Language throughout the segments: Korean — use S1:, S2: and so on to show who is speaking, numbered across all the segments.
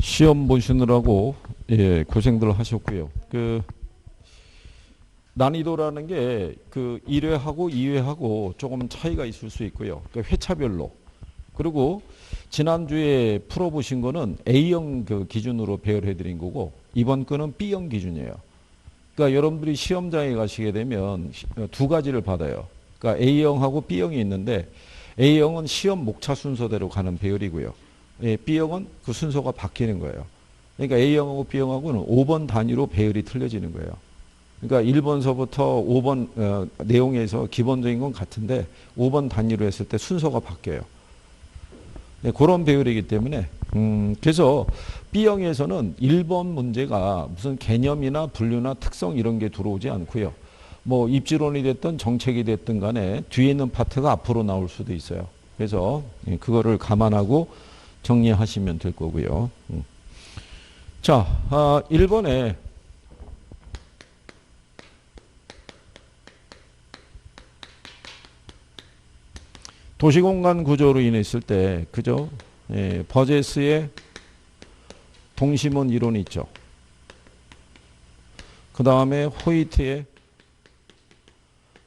S1: 시험 보시느라고 고생들 하셨고요. 난이도라는 게 1회하고 2회하고 조금 차이가 있을 수 있고요. 회차별로. 그리고 지난주에 풀어보신 거는 A형 기준으로 배열해 드린 거고 이번 거는 B형 기준이에요. 그러니까 여러분들이 시험장에 가시게 되면 두 가지를 받아요. 그러니까 A형하고 B형이 있는데 A형은 시험 목차 순서대로 가는 배열이고요. B형은 그 순서가 바뀌는 거예요. 그러니까 A형하고 B형하고는 5번 단위로 배열이 틀려지는 거예요. 그러니까 1번서부터 5번 내용에서 기본적인 건 같은데 5번 단위로 했을 때 순서가 바뀌어요. 그런 배열이기 때문에 그래서 B형에서는 1번 문제가 무슨 개념이나 분류나 특성 이런 게 들어오지 않고요. 뭐 입지론이 됐든 정책이 됐든 간에 뒤에 있는 파트가 앞으로 나올 수도 있어요. 그래서 그거를 감안하고 정리하시면 될 거고요. 자, 1번에 도시공간 구조로 인했을 때, 그죠? 버제스의 동심원 이론이 있죠. 그 다음에 호이트의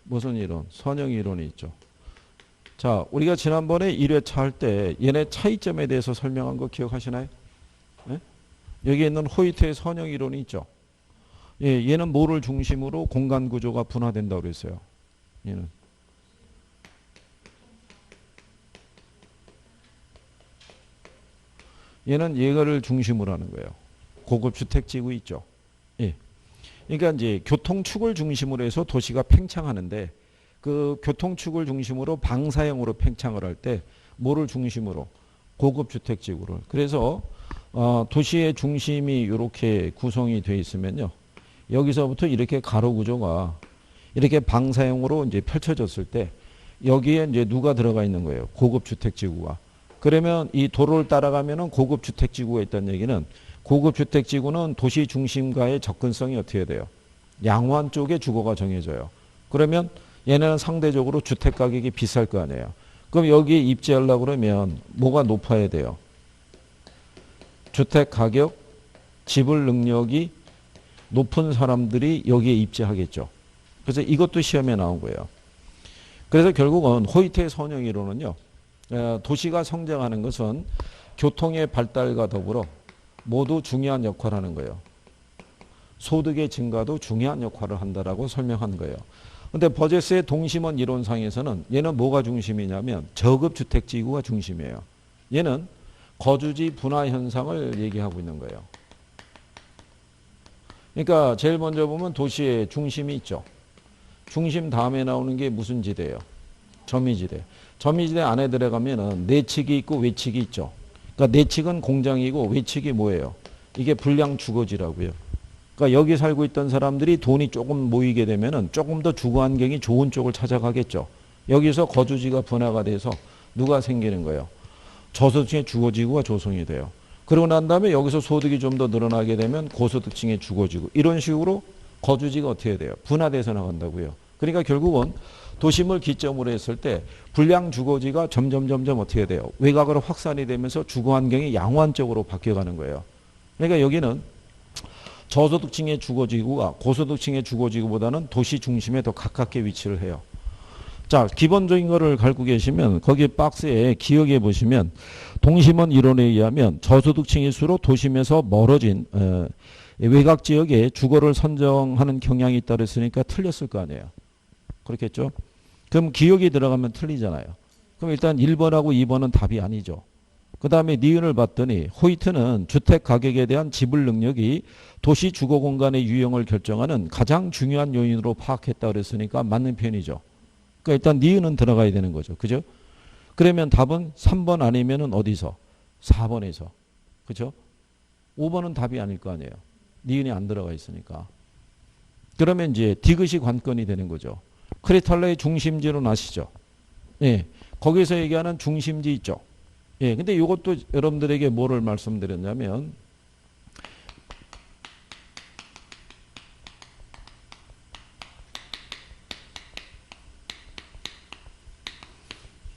S1: 무슨 이론? 선형 이론이 있죠. 자, 우리가 지난번에 1회차 할 때 얘네 차이점에 대해서 설명한 거 기억하시나요? 네? 여기 있는 호이트의 선형 이론이 있죠. 얘는 뭐를 중심으로 공간 구조가 분화된다고 그랬어요. 얘는 얘를 중심으로 하는 거예요. 고급 주택지구 있죠. 예. 그러니까 이제 교통축을 중심으로 해서 도시가 팽창하는데 그 교통축을 중심으로 방사형으로 팽창을 할 때 뭐를 중심으로? 고급 주택지구를. 그래서 도시의 중심이 이렇게 구성이 되어 있으면요. 여기서부터 이렇게 가로 구조가 이렇게 방사형으로 이제 펼쳐졌을 때 여기에 이제 누가 들어가 있는 거예요? 고급 주택지구가. 그러면 이 도로를 따라가면은 고급 주택지구가 있다는 얘기는 고급 주택지구는 도시 중심과의 접근성이 어떻게 돼요? 양호한 쪽에 주거가 정해져요. 그러면 얘네는 상대적으로 주택 가격이 비쌀 거 아니에요. 그럼 여기에 입지하려고 그러면 뭐가 높아야 돼요? 주택 가격, 지불 능력이 높은 사람들이 여기에 입지하겠죠. 그래서 이것도 시험에 나온 거예요. 그래서 결국은 호이트의 선형 이론은요. 도시가 성장하는 것은 교통의 발달과 더불어 모두 중요한 역할을 하는 거예요. 소득의 증가도 중요한 역할을 한다라고 설명한 거예요. 근데 버제스의 동심원 이론상에서는 얘는 뭐가 중심이냐면 저급 주택지구가 중심이에요. 얘는 거주지 분화 현상을 얘기하고 있는 거예요. 그러니까 제일 먼저 보면 도시의 중심이 있죠. 중심 다음에 나오는 게 무슨 지대예요? 점유지대. 점유지대 안에 들어가면은 내측이 있고 외측이 있죠. 그러니까 내측은 공장이고 외측이 뭐예요? 이게 불량 주거지라고요. 그러니까 여기 살고 있던 사람들이 돈이 조금 모이게 되면은 조금 더 주거 환경이 좋은 쪽을 찾아가겠죠. 여기서 거주지가 분화가 돼서 누가 생기는 거예요? 저소득층의 주거지구가 조성이 돼요. 그러고 난 다음에 여기서 소득이 좀 더 늘어나게 되면 고소득층의 주거지구. 이런 식으로 거주지가 어떻게 돼요? 분화돼서 나간다고요. 그러니까 결국은 도심을 기점으로 했을 때 불량 주거지가 점점 어떻게 돼요? 외곽으로 확산이 되면서 주거 환경이 양호한 쪽으로 바뀌어가는 거예요. 그러니까 여기는 저소득층의 주거지구가 고소득층의 주거지구보다는 도시 중심에 더 가깝게 위치를 해요. 자, 기본적인 거를 갖고 계시면 거기 박스에 기억해 보시면 동심원 이론에 의하면 저소득층일수록 도심에서 멀어진 외곽 지역에 주거를 선정하는 경향이 있다 그랬으니까 틀렸을 거 아니에요. 그렇겠죠? 그럼 기억이 들어가면 틀리잖아요. 그럼 일단 1번하고 2번은 답이 아니죠. 그 다음에 니은을 봤더니 호이트는 주택 가격에 대한 지불 능력이 도시 주거 공간의 유형을 결정하는 가장 중요한 요인으로 파악했다 그랬으니까 맞는 편이죠. 그러니까 일단 니은은 들어가야 되는 거죠. 그죠? 그러면 답은 3번 아니면은 어디서? 4번에서. 그죠? 5번은 답이 아닐 거 아니에요. 니은이 안 들어가 있으니까. 그러면 이제 디귿이 관건이 되는 거죠. 크리탈러의 중심지로 아시죠? 예. 거기서 얘기하는 중심지 있죠. 예. 근데 이것도 여러분들에게 뭐를 말씀드렸냐면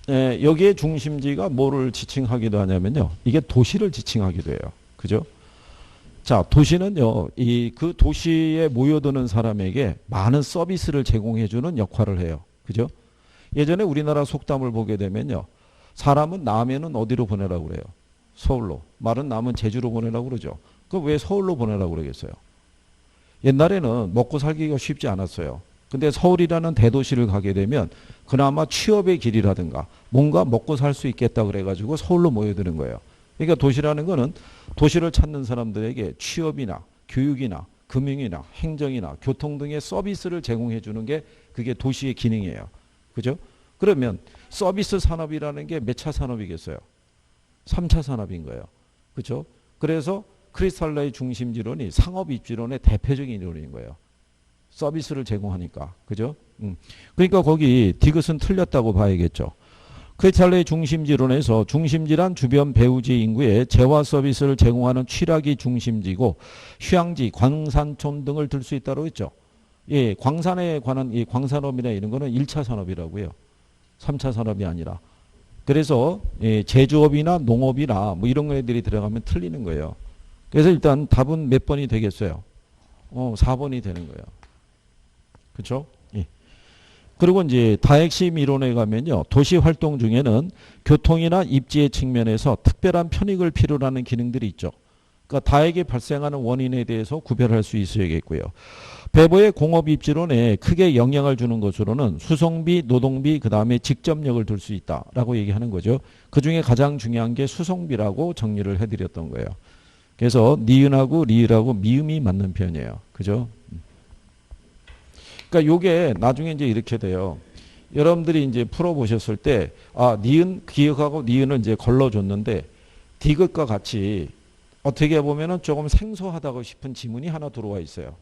S1: 여기에 중심지가 뭐를 지칭하기도 하냐면요. 이게 도시를 지칭하기도 해요. 그죠? 자, 도시는요, 그 도시에 모여드는 사람에게 많은 서비스를 제공해주는 역할을 해요. 그죠? 예전에 우리나라 속담을 보게 되면요, 사람은 남해는 어디로 보내라고 그래요? 서울로. 말은 남은 제주로 보내라고 그러죠. 그럼 왜 서울로 보내라고 그러겠어요? 옛날에는 먹고 살기가 쉽지 않았어요. 근데 서울이라는 대도시를 가게 되면 그나마 취업의 길이라든가 뭔가 먹고 살 수 있겠다 그래가지고 서울로 모여드는 거예요. 그러니까 도시라는 거는 도시를 찾는 사람들에게 취업이나 교육이나 금융이나 행정이나 교통 등의 서비스를 제공해 주는 게 그게 도시의 기능이에요. 그죠? 그러면 서비스 산업이라는 게 몇 차 산업이겠어요? 3차 산업인 거예요. 그죠? 그래서 크리스탈러의 중심지론이 상업 입지론의 대표적인 이론인 거예요. 서비스를 제공하니까. 그죠? 그러니까 거기 디귿은 틀렸다고 봐야겠죠. 크리스탈러의 중심지론에서 중심지란 주변 배후지 인구에 재화 서비스를 제공하는 취락이 중심지고 휴양지, 광산촌 등을 들 수 있다고 했죠. 예, 광산에 관한 이 광산업이나 이런 거는 1차 산업이라고요. 3차 산업이 아니라. 그래서 예, 제조업이나 농업이나 뭐 이런 애들이 들어가면 틀리는 거예요. 그래서 일단 답은 몇 번이 되겠어요? 4번이 되는 거예요. 그렇죠? 예. 그리고 이제 다핵심 이론에 가면요. 도시 활동 중에는 교통이나 입지의 측면에서 특별한 편익을 필요로 하는 기능들이 있죠. 그러니까 다액이 발생하는 원인에 대해서 구별할 수 있어야겠고요. 배보의 공업 입지론에 크게 영향을 주는 것으로는 수송비, 노동비, 그 다음에 직접력을 둘 수 있다라고 얘기하는 거죠. 그중에 가장 중요한 게 수송비라고 정리를 해드렸던 거예요. 그래서 니은하고 리을하고 미음이 맞는 편이에요. 그죠? 그러니까 요게 나중에 이제 이렇게 돼요. 여러분들이 이제 풀어보셨을 때, 니은, 기억하고 니은을 이제 걸러줬는데, 디귿과 같이 어떻게 보면은 조금 생소하다고 싶은 지문이 하나 들어와 있어요.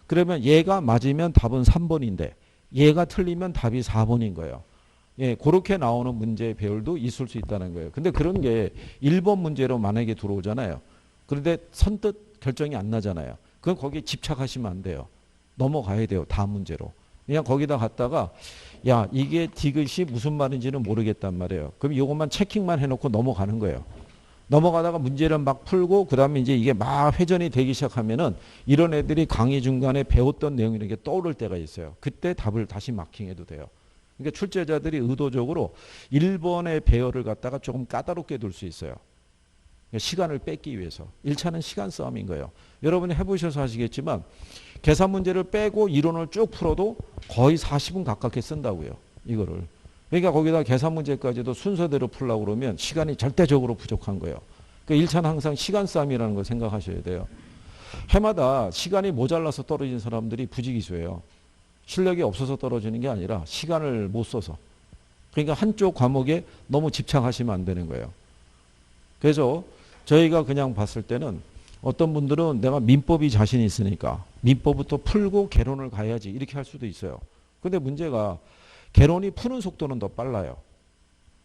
S1: 그러면 얘가 맞으면 답은 3번인데, 얘가 틀리면 답이 4번인 거예요. 예, 그렇게 나오는 문제의 배열도 있을 수 있다는 거예요. 근데 그런 게 1번 문제로 만약에 들어오잖아요. 그런데 선뜻 결정이 안 나잖아요. 그럼 거기에 집착하시면 안 돼요. 넘어가야 돼요. 다음 문제로. 그냥 거기다 갔다가 야 이게 디귿이 무슨 말인지는 모르겠단 말이에요. 그럼 이것만 체킹만 해놓고 넘어가는 거예요. 넘어가다가 문제를 막 풀고 그 다음에 이제 이게 막 회전이 되기 시작하면은 이런 애들이 강의 중간에 배웠던 내용이 이렇게 떠오를 때가 있어요. 그때 답을 다시 마킹해도 돼요. 그러니까 출제자들이 의도적으로 1번의 배열을 갖다가 조금 까다롭게 둘 수 있어요. 시간을 뺏기 위해서. 1차는 시간 싸움인 거예요. 여러분이 해보셔서 아시겠지만 계산 문제를 빼고 이론을 쭉 풀어도 거의 40분 가깝게 쓴다고요. 이거를. 그러니까 거기다 계산 문제까지도 순서대로 풀려고 그러면 시간이 절대적으로 부족한 거예요. 그러니까 1차는 항상 시간 싸움이라는 걸 생각하셔야 돼요. 해마다 시간이 모자라서 떨어진 사람들이 부지기수예요. 실력이 없어서 떨어지는 게 아니라 시간을 못 써서. 그러니까 한쪽 과목에 너무 집착하시면 안 되는 거예요. 그래서 저희가 그냥 봤을 때는 어떤 분들은 내가 민법이 자신 있으니까 민법부터 풀고 개론을 가야지 이렇게 할 수도 있어요. 근데 문제가 개론이 푸는 속도는 더 빨라요.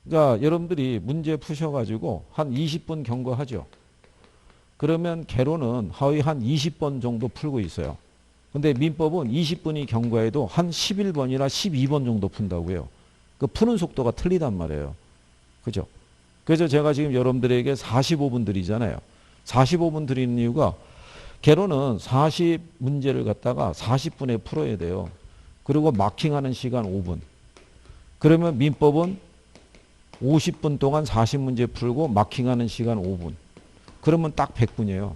S1: 그러니까 여러분들이 문제 푸셔가지고 한 20분 경과하죠. 그러면 개론은 거의 한 20번 정도 풀고 있어요. 근데 민법은 20분이 경과해도 한 11번이나 12번 정도 푼다고요. 그 푸는 속도가 틀리단 말이에요. 그죠? 그래서 제가 지금 여러분들에게 45분 드리잖아요. 45분 드리는 이유가 개론은 40문제를 갖다가 40분에 풀어야 돼요. 그리고 마킹하는 시간 5분. 그러면 민법은 50분 동안 40문제 풀고 마킹하는 시간 5분. 그러면 딱 100분이에요.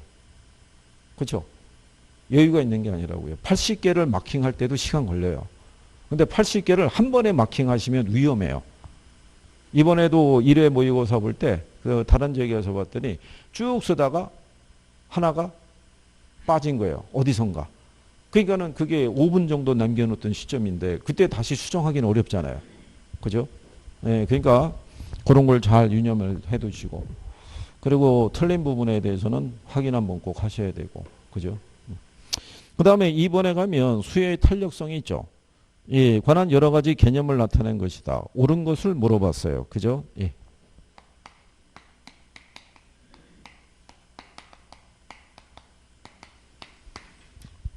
S1: 그렇죠? 여유가 있는 게 아니라고요. 80개를 마킹할 때도 시간 걸려요. 근데 80개를 한 번에 마킹하시면 위험해요. 이번에도 1회 모의고사 볼 때 그 다른 지역에 가서 봤더니 쭉 쓰다가 하나가 빠진 거예요. 어디선가. 그러니까는 그게 5분 정도 남겨놓던 시점인데 그때 다시 수정하기는 어렵잖아요. 그죠? 네, 그러니까 그런 걸 잘 유념을 해 두시고 그리고 틀린 부분에 대해서는 확인 한번 꼭 하셔야 되고 그죠? 그 다음에 2번에 가면 수혜의 탄력성이 있죠. 예, 관한 여러 가지 개념을 나타낸 것이다. 옳은 것을 물어봤어요. 그죠? 예.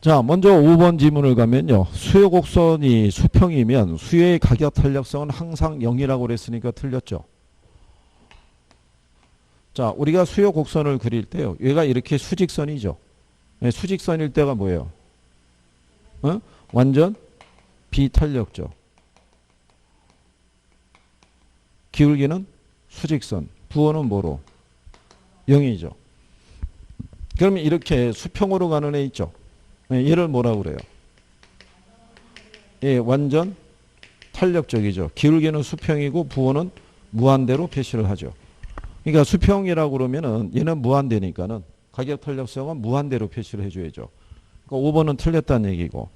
S1: 자, 먼저 5번 지문을 가면요. 수요 곡선이 수평이면 수요의 가격 탄력성은 항상 0이라고 그랬으니까 틀렸죠. 자, 우리가 수요 곡선을 그릴 때요. 얘가 이렇게 수직선이죠. 네, 수직선일 때가 뭐예요? 어? 완전 비탄력죠. 기울기는 수직선. 부호는 뭐로? 0이죠. 그러면 이렇게 수평으로 가는 애 있죠. 네, 얘를 뭐라고 그래요? 예, 완전 탄력적이죠. 기울기는 수평이고 부호는 무한대로 표시를 하죠. 그러니까 수평이라고 그러면은 얘는 무한대니까는 가격 탄력성은 무한대로 표시를 해줘야죠. 그러니까 5번은 틀렸다는 얘기고.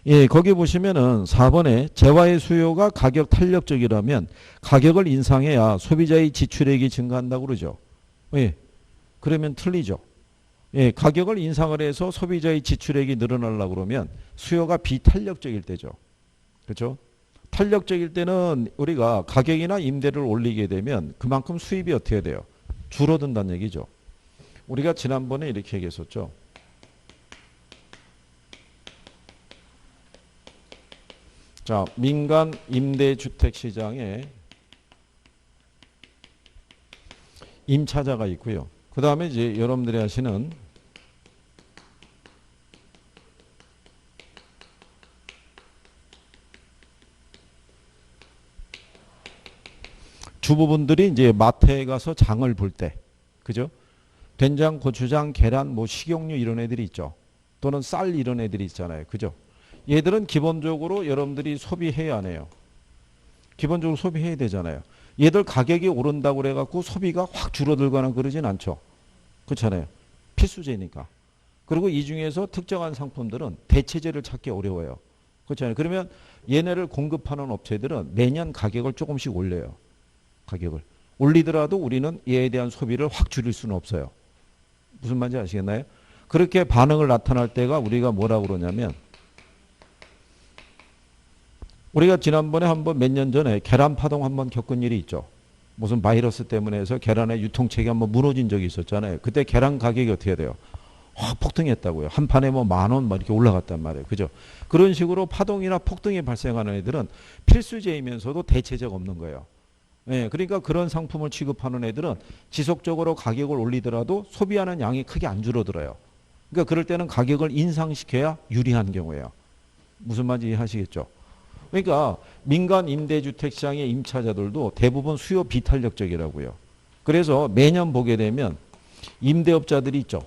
S1: 예, 거기 보시면은 4번에 재화의 수요가 가격 탄력적이라면 가격을 인상해야 소비자의 지출액이 증가한다고 그러죠. 예, 그러면 틀리죠. 예, 가격을 인상을 해서 소비자의 지출액이 늘어나려고 그러면 수요가 비탄력적일 때죠. 그렇죠? 탄력적일 때는 우리가 가격이나 임대를 올리게 되면 그만큼 수입이 어떻게 돼요? 줄어든다는 얘기죠. 우리가 지난번에 이렇게 얘기했었죠. 자, 민간 임대주택 시장에 임차자가 있고요. 그 다음에 이제 여러분들이 하시는 주부분들이 이제 마트에 가서 장을 볼 때, 그죠? 된장, 고추장, 계란, 뭐 식용유 이런 애들이 있죠. 또는 쌀 이런 애들이 있잖아요. 그죠? 얘들은 기본적으로 여러분들이 소비해야 하네요. 기본적으로 소비해야 되잖아요. 얘들 가격이 오른다고 그래갖고 소비가 확 줄어들거나 그러진 않죠. 그렇잖아요. 필수제니까. 그리고 이 중에서 특정한 상품들은 대체제를 찾기 어려워요. 그렇잖아요. 그러면 얘네를 공급하는 업체들은 매년 가격을 조금씩 올려요. 가격을. 올리더라도 우리는 얘에 대한 소비를 확 줄일 수는 없어요. 무슨 말인지 아시겠나요? 그렇게 반응을 나타날 때가 우리가 뭐라고 그러냐면 우리가 지난번에 한번 몇 년 전에 계란 파동 한번 겪은 일이 있죠. 무슨 바이러스 때문에 해서 계란의 유통체계 한번 무너진 적이 있었잖아요. 그때 계란 가격이 어떻게 돼요? 확 폭등했다고요. 한 판에 뭐 10,000원 막 이렇게 올라갔단 말이에요. 그죠? 그런 식으로 파동이나 폭등이 발생하는 애들은 필수제이면서도 대체제가 없는 거예요. 예, 그러니까 그런 상품을 취급하는 애들은 지속적으로 가격을 올리더라도 소비하는 양이 크게 안 줄어들어요. 그러니까 그럴 때는 가격을 인상시켜야 유리한 경우예요. 무슨 말인지 이해하시겠죠? 그러니까 민간 임대주택 시장의 임차자들도 대부분 수요 비탄력적이라고요. 그래서 매년 보게 되면 임대업자들이 있죠.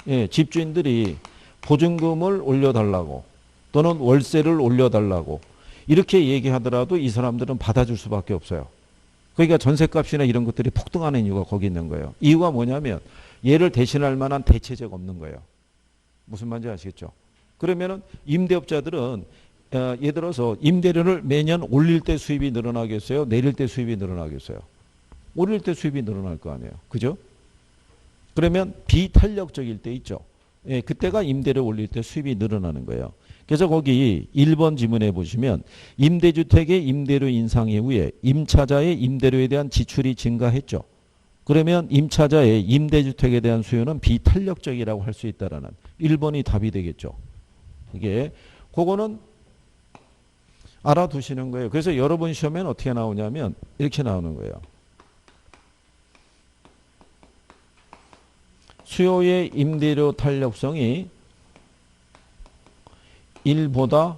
S1: 예, 집주인들이 보증금을 올려달라고 또는 월세를 올려달라고 이렇게 얘기하더라도 이 사람들은 받아줄 수밖에 없어요. 그러니까 전셋값이나 이런 것들이 폭등하는 이유가 거기 있는 거예요. 이유가 뭐냐면 얘를 대신할 만한 대체제가 없는 거예요. 무슨 말인지 아시겠죠? 그러면은 임대업자들은 예를 들어서 임대료를 매년 올릴 때 수입이 늘어나겠어요? 내릴 때 수입이 늘어나겠어요? 올릴 때 수입이 늘어날 거 아니에요. 그죠? 그러면 비탄력적일 때 있죠. 예, 그때가 임대료 올릴 때 수입이 늘어나는 거예요. 그래서 거기 1번 지문에 보시면 임대주택의 임대료 인상 이후에 임차자의 임대료에 대한 지출이 증가했죠. 그러면 임차자의 임대주택에 대한 수요는 비탄력적이라고 할 수 있다라는 1번이 답이 되겠죠. 이게 그거는 알아두시는 거예요. 그래서 여러분 시험에는 어떻게 나오냐면 이렇게 나오는 거예요. 수요의 임대료 탄력성이 1보다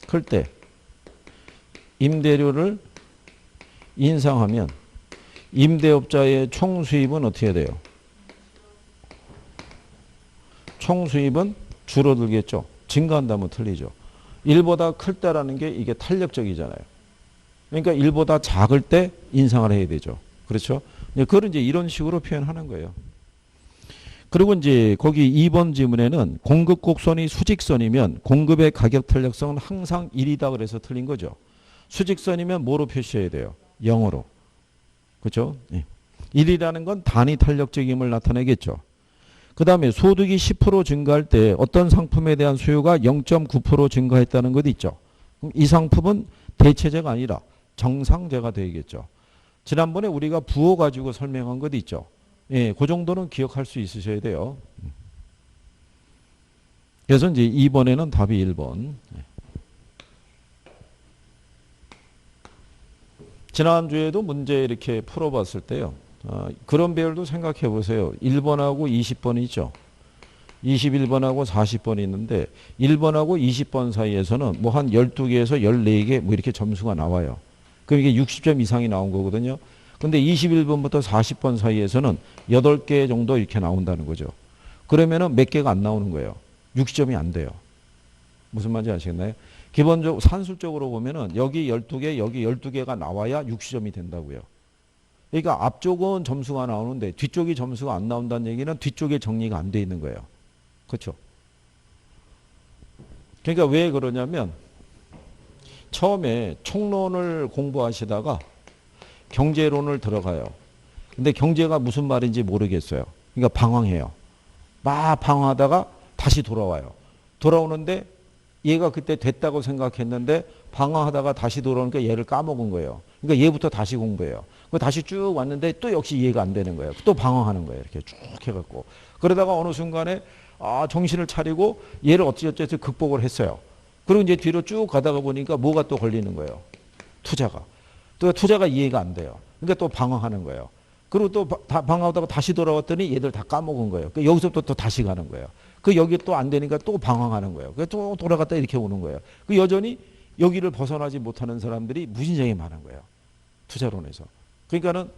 S1: 클 때 임대료를 인상하면 임대업자의 총 수입은 어떻게 돼요? 총 수입은 줄어들겠죠. 증가한다면 틀리죠. 1보다 클 때라는 게 이게 탄력적이잖아요. 그러니까 1보다 작을 때 인상을 해야 되죠. 그렇죠? 그걸 이제 이런 식으로 표현하는 거예요. 그리고 이제 거기 2번 지문에는 공급 곡선이 수직선이면 공급의 가격 탄력성은 항상 1이다 그래서 틀린 거죠. 수직선이면 뭐로 표시해야 돼요? 0으로. 그렇죠? 1이라는 건 단위 탄력적임을 나타내겠죠. 그 다음에 소득이 10% 증가할 때 어떤 상품에 대한 수요가 0.9% 증가했다는 것 있죠. 그럼 이 상품은 대체제가 아니라 정상제가 되겠죠. 지난번에 우리가 부호 가지고 설명한 것 있죠. 예, 그 정도는 기억할 수 있으셔야 돼요. 그래서 이제 2번에는 답이 1번. 지난주에도 문제 이렇게 풀어봤을 때요. 그런 배열도 생각해 보세요. 1번하고 20번이 있죠. 21번하고 40번이 있는데 1번하고 20번 사이에서는 뭐 한 12개에서 14개 뭐 이렇게 점수가 나와요. 그럼 이게 60점 이상이 나온 거거든요. 근데 21번부터 40번 사이에서는 8개 정도 이렇게 나온다는 거죠. 그러면은 몇 개가 안 나오는 거예요. 60점이 안 돼요. 무슨 말인지 아시겠나요? 기본적으로 산술적으로 보면은 여기 12개, 여기 12개가 나와야 60점이 된다고요. 그러니까 앞쪽은 점수가 나오는데 뒤쪽이 점수가 안 나온다는 얘기는 뒤쪽에 정리가 안 돼 있는 거예요. 그렇죠? 그러니까 왜 그러냐면 처음에 총론을 공부하시다가 경제론을 들어가요. 근데 경제가 무슨 말인지 모르겠어요. 그러니까 방황해요. 막 방황하다가 다시 돌아와요. 돌아오는데 얘가 그때 됐다고 생각했는데 방황하다가 다시 돌아오니까 얘를 까먹은 거예요. 그러니까 얘부터 다시 공부해요. 다시 쭉 왔는데 또 역시 이해가 안 되는 거예요. 또 방황하는 거예요. 이렇게 쭉 해갖고. 그러다가 어느 순간에 정신을 차리고 얘를 어찌어찌해서 극복을 했어요. 그리고 이제 뒤로 쭉 가다가 보니까 뭐가 또 걸리는 거예요. 투자가. 또 투자가 이해가 안 돼요. 그러니까 또 방황하는 거예요. 그리고 또 방황하다가 다시 돌아왔더니 얘들 다 까먹은 거예요. 여기서부터 또 다시 가는 거예요. 여기 또 안 되니까 또 방황하는 거예요. 또 돌아갔다 이렇게 오는 거예요. 여전히 여기를 벗어나지 못하는 사람들이 무진장이 많은 거예요. 투자론에서. 그러니까는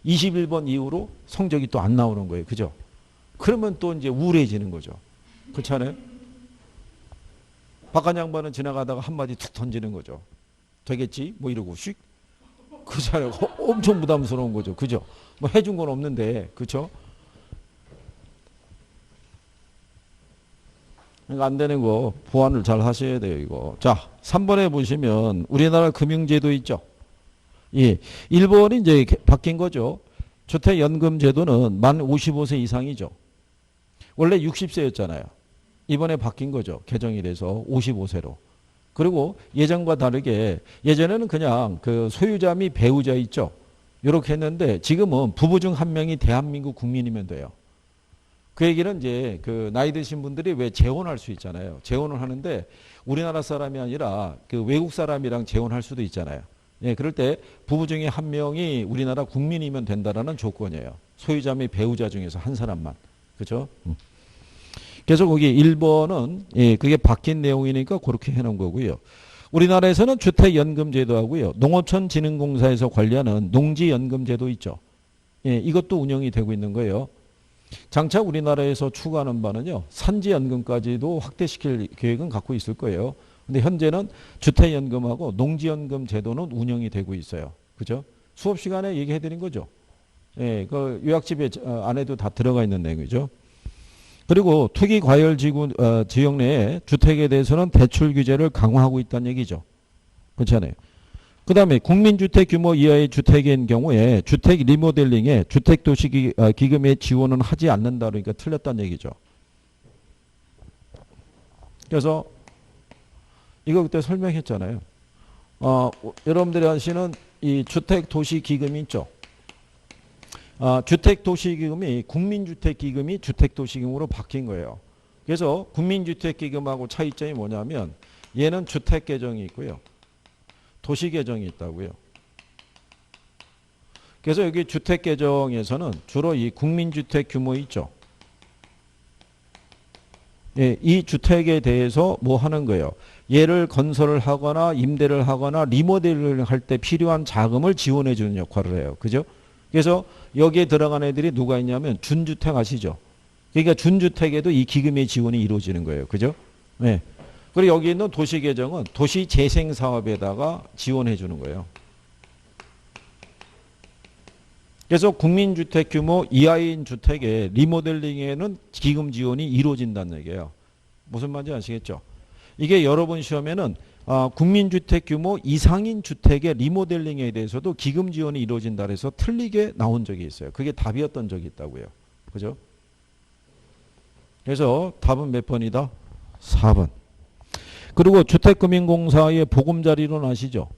S1: 21번 이후로 성적이 또 안 나오는 거예요. 그죠? 그러면 또 이제 우울해지는 거죠. 그렇지 않아요? 박한 양반은 지나가다가 한마디 툭 던지는 거죠. 되겠지? 뭐 이러고 슉. 그렇잖아요. 엄청 부담스러운 거죠. 그죠? 뭐 해준 건 없는데. 그렇죠? 그러니까 안 되는 거 보완을 잘 하셔야 돼요. 이거. 자, 3번에 보시면 우리나라 금융제도 있죠. 예. 1번이 이제 바뀐 거죠. 주택연금 제도는 만 55세 이상이죠. 원래 60세였잖아요. 이번에 바뀐 거죠. 개정이 돼서 55세로. 그리고 예전과 다르게 예전에는 그냥 그 소유자 및 배우자 있죠. 이렇게 했는데 지금은 부부 중 한 명이 대한민국 국민이면 돼요. 그 얘기는 이제 그 나이 드신 분들이 왜 재혼할 수 있잖아요. 재혼을 하는데 우리나라 사람이 아니라 그 외국 사람이랑 재혼할 수도 있잖아요. 예, 그럴 때 부부 중에 한 명이 우리나라 국민이면 된다라는 조건이에요. 소유자 및 배우자 중에서 한 사람만. 그죠? 그래서 거기 1번은 예, 그게 바뀐 내용이니까 그렇게 해놓은 거고요. 우리나라에서는 주택연금제도하고요. 농어촌진흥공사에서 관리하는 농지연금제도 있죠. 예, 이것도 운영이 되고 있는 거예요. 장차 우리나라에서 추구하는 바는요. 산지연금까지도 확대시킬 계획은 갖고 있을 거예요. 근데 현재는 주택연금하고 농지연금 제도는 운영이 되고 있어요. 그죠? 수업 시간에 얘기해 드린 거죠. 예, 그 요약집에 안에도 다 들어가 있는 내용이죠. 그리고 투기 과열 지역 내에 주택에 대해서는 대출 규제를 강화하고 있다는 얘기죠. 그렇잖아요. 그 다음에 국민주택 규모 이하의 주택인 경우에 주택 리모델링에 주택도시기금의 지원은 하지 않는다. 그러니까 틀렸다는 얘기죠. 그래서 이거 그때 설명했잖아요. 여러분들이 아시는 이 주택도시기금이 있죠. 주택도시기금이 국민주택기금이 주택도시기금으로 바뀐 거예요. 그래서 국민주택기금하고 차이점이 뭐냐면 얘는 주택계정이 있고요. 도시계정이 있다고요. 그래서 여기 주택계정에서는 주로 이 국민주택 규모 있죠. 예, 이 주택에 대해서 뭐 하는 거예요. 얘를 건설을 하거나 임대를 하거나 리모델링을 할 때 필요한 자금을 지원해 주는 역할을 해요. 그죠? 그래서 여기에 들어간 애들이 누가 있냐면 준주택 아시죠? 그러니까 준주택에도 이 기금의 지원이 이루어지는 거예요. 그죠? 네. 그리고 여기 있는 도시계정은 도시재생사업에다가 지원해 주는 거예요. 그래서 국민주택 규모 이하인 주택의 리모델링에는 기금 지원이 이루어진다는 얘기예요. 무슨 말인지 아시겠죠? 이게 여러분 시험에는 국민주택 규모 이상인 주택의 리모델링에 대해서도 기금 지원이 이루어진다 그래서 틀리게 나온 적이 있어요. 그게 답이었던 적이 있다고요. 그죠? 그래서 답은 몇 번이다? 4번. 그리고 주택금융공사의 보금자리론 아시죠?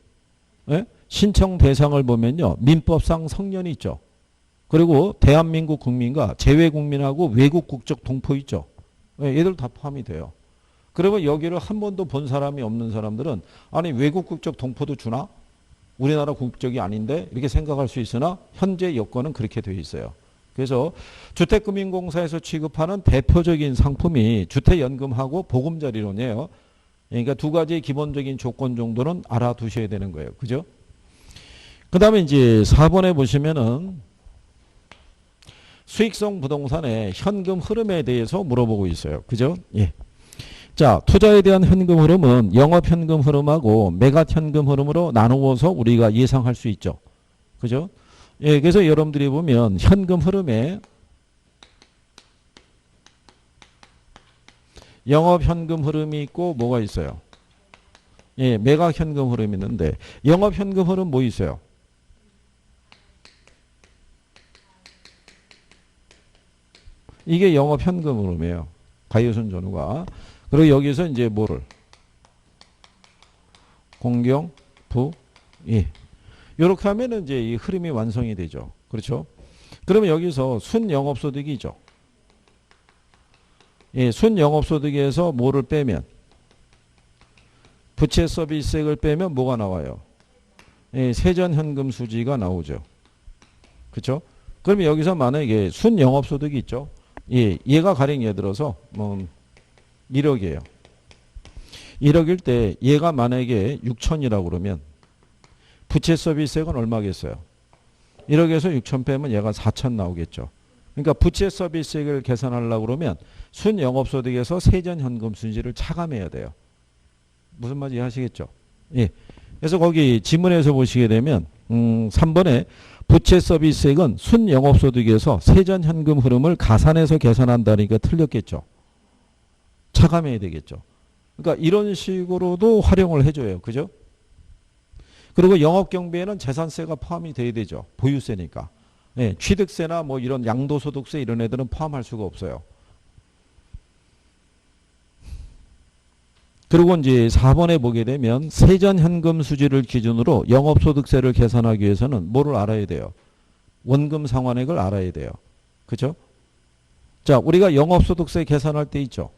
S1: 예? 신청 대상을 보면요. 민법상 성년이 있죠. 그리고 대한민국 국민과 재외국민하고 외국 국적 동포 있죠. 예, 얘들 다 포함이 돼요. 그러면 여기를 한 번도 본 사람이 없는 사람들은 아니 외국 국적 동포도 주나? 우리나라 국적이 아닌데 이렇게 생각할 수 있으나 현재 여건은 그렇게 되어 있어요. 그래서 주택금융공사에서 취급하는 대표적인 상품이 주택연금하고 보금자리론이에요. 그러니까 두 가지의 기본적인 조건 정도는 알아두셔야 되는 거예요. 그죠? 그 다음에 이제 4번에 보시면은 수익성 부동산의 현금 흐름에 대해서 물어보고 있어요. 그죠? 예. 자, 투자에 대한 현금 흐름은 영업 현금 흐름하고 매각 현금 흐름으로 나누어서 우리가 예상할 수 있죠. 그죠? 예, 그래서 여러분들이 보면 현금 흐름에 영업 현금 흐름이 있고 뭐가 있어요? 예, 매각 현금 흐름이 있는데 영업 현금 흐름 뭐 있어요? 이게 영업 현금 흐름이에요. 가이오선 전후가. 그리고 여기서 이제 뭐를? 공경, 부, 예. 이렇게 하면은 이제 이 흐름이 완성이 되죠. 그렇죠? 그러면 여기서 순영업소득이죠. 예, 순영업소득에서 뭐를 빼면? 부채 서비스액을 빼면 뭐가 나와요? 예, 세전현금 수지가 나오죠. 그렇죠? 그러면 여기서 만약에 순영업소득이 있죠. 예, 얘가 가령 예를 들어서 뭐 1억이에요. 1억일 때 얘가 만약에 6천이라고 그러면 부채 서비스액은 얼마겠어요? 1억에서 6천 빼면 얘가 4천 나오겠죠. 그러니까 부채 서비스액을 계산하려고 그러면 순영업소득에서 세전현금 수지를 차감해야 돼요. 무슨 말인지 이해하시겠죠? 예. 그래서 거기 지문에서 보시게 되면 3번에 부채 서비스액은 순영업소득에서 세전현금 흐름을 가산해서 계산한다니까 틀렸겠죠. 차감해야 되겠죠. 그러니까 이런 식으로도 활용을 해줘요. 그죠? 그리고 영업경비에는 재산세가 포함이 돼야 되죠. 보유세니까. 예, 취득세나 뭐 이런 양도소득세 이런 애들은 포함할 수가 없어요. 그리고 이제 4번에 보게 되면 세전현금 수지를 기준으로 영업소득세를 계산하기 위해서는 뭐를 알아야 돼요? 원금 상환액을 알아야 돼요. 그죠? 자, 우리가 영업소득세 계산할 때 있죠.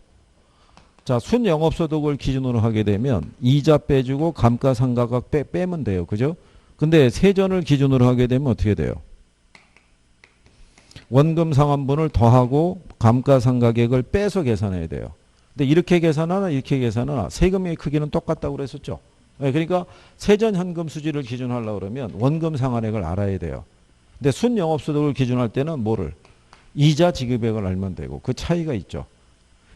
S1: 자, 순영업소득을 기준으로 하게 되면 이자 빼주고 감가상각액 빼면 돼요. 그죠? 근데 세전을 기준으로 하게 되면 어떻게 돼요? 원금 상환분을 더하고 감가상각액을 빼서 계산해야 돼요. 근데 이렇게 계산하나 이렇게 계산하나 세금의 크기는 똑같다고 그랬었죠. 네, 그러니까 세전현금 수지를 기준하려고 그러면 원금 상환액을 알아야 돼요. 근데 순영업소득을 기준할 때는 뭐를? 이자 지급액을 알면 되고 그 차이가 있죠.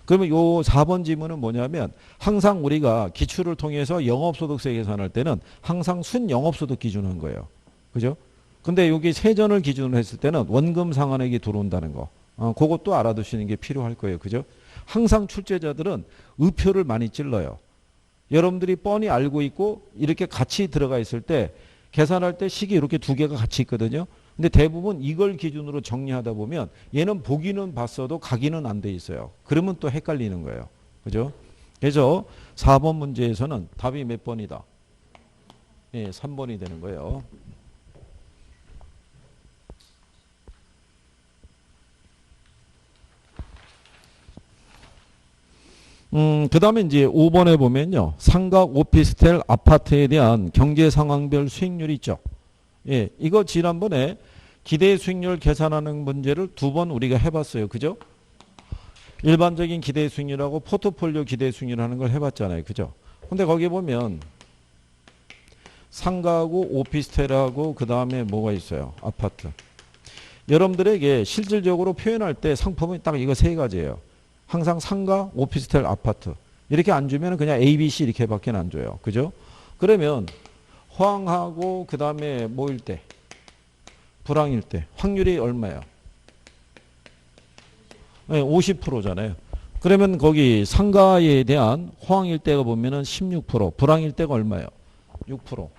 S1: 그러면 요 4번 지문은 뭐냐면 항상 우리가 기출을 통해서 영업소득세 계산할 때는 항상 순영업소득 기준한 거예요. 그죠? 근데 여기 세전을 기준으로 했을 때는 원금 상환액이 들어온다는 거. 그것도 알아두시는 게 필요할 거예요. 그죠? 항상 출제자들은 의표를 많이 찔러요. 여러분들이 뻔히 알고 있고 이렇게 같이 들어가 있을 때 계산할 때 식이 이렇게 두 개가 같이 있거든요. 근데 대부분 이걸 기준으로 정리하다 보면 얘는 보기는 봤어도 각인은 안 돼 있어요. 그러면 또 헷갈리는 거예요. 그죠? 그래서 4번 문제에서는 답이 몇 번이다? 예, 3번이 되는 거예요. 그 다음에 이제 5번에 보면요. 상가 오피스텔 아파트에 대한 경제 상황별 수익률이 있죠. 예, 이거 지난번에 기대 수익률 계산하는 문제를 2번 우리가 해봤어요. 그죠? 일반적인 기대 수익률하고 포트폴리오 기대 수익률 하는 걸 해봤잖아요. 그죠? 근데 거기 보면 상가하고 오피스텔하고 그 다음에 뭐가 있어요? 아파트. 여러분들에게 실질적으로 표현할 때 상품은 딱 이거 세 가지예요. 항상 상가, 오피스텔, 아파트. 이렇게 안 주면 그냥 A, B, C 이렇게밖에 안 줘요. 그죠? 그러면 호황하고 그 다음에 뭐일 때? 불황일 때. 확률이 얼마예요? 네, 50%잖아요. 그러면 거기 상가에 대한 호황일 때가 보면은 16%, 불황일 때가 얼마예요? 6%.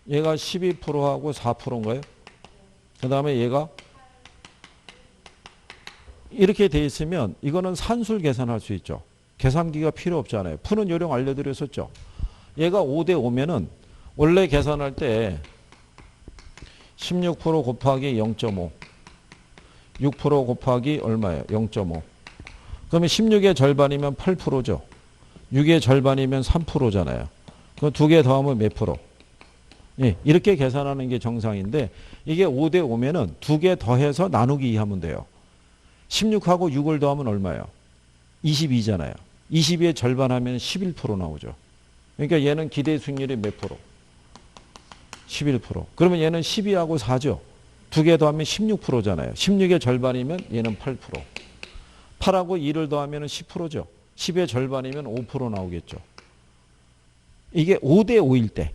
S1: 얘가 12%하고 4%인가요? 그 다음에 얘가 이렇게 돼 있으면 이거는 산술 계산할 수 있죠. 계산기가 필요 없잖아요. 푸는 요령 알려드렸었죠. 얘가 5대 5면은 원래 계산할 때 16% 곱하기 0.5 6% 곱하기 얼마예요? 0.5 그러면 16의 절반이면 8%죠. 6의 절반이면 3%잖아요. 그 두 개 더하면 몇 프로? 예, 이렇게 계산하는 게 정상인데 이게 5대 5면은 두 개 더해서 나누기 2 하면 돼요. 16하고 6을 더하면 얼마예요? 22잖아요. 22의 절반 하면 11% 나오죠. 그러니까 얘는 기대 수익률이 몇 프로? 11%. 그러면 얘는 12하고 4죠. 두 개 더하면 16%잖아요. 16의 절반이면 얘는 8%. 8하고 2를 더하면 10%죠. 10의 절반이면 5% 나오겠죠. 이게 5대 5일 때,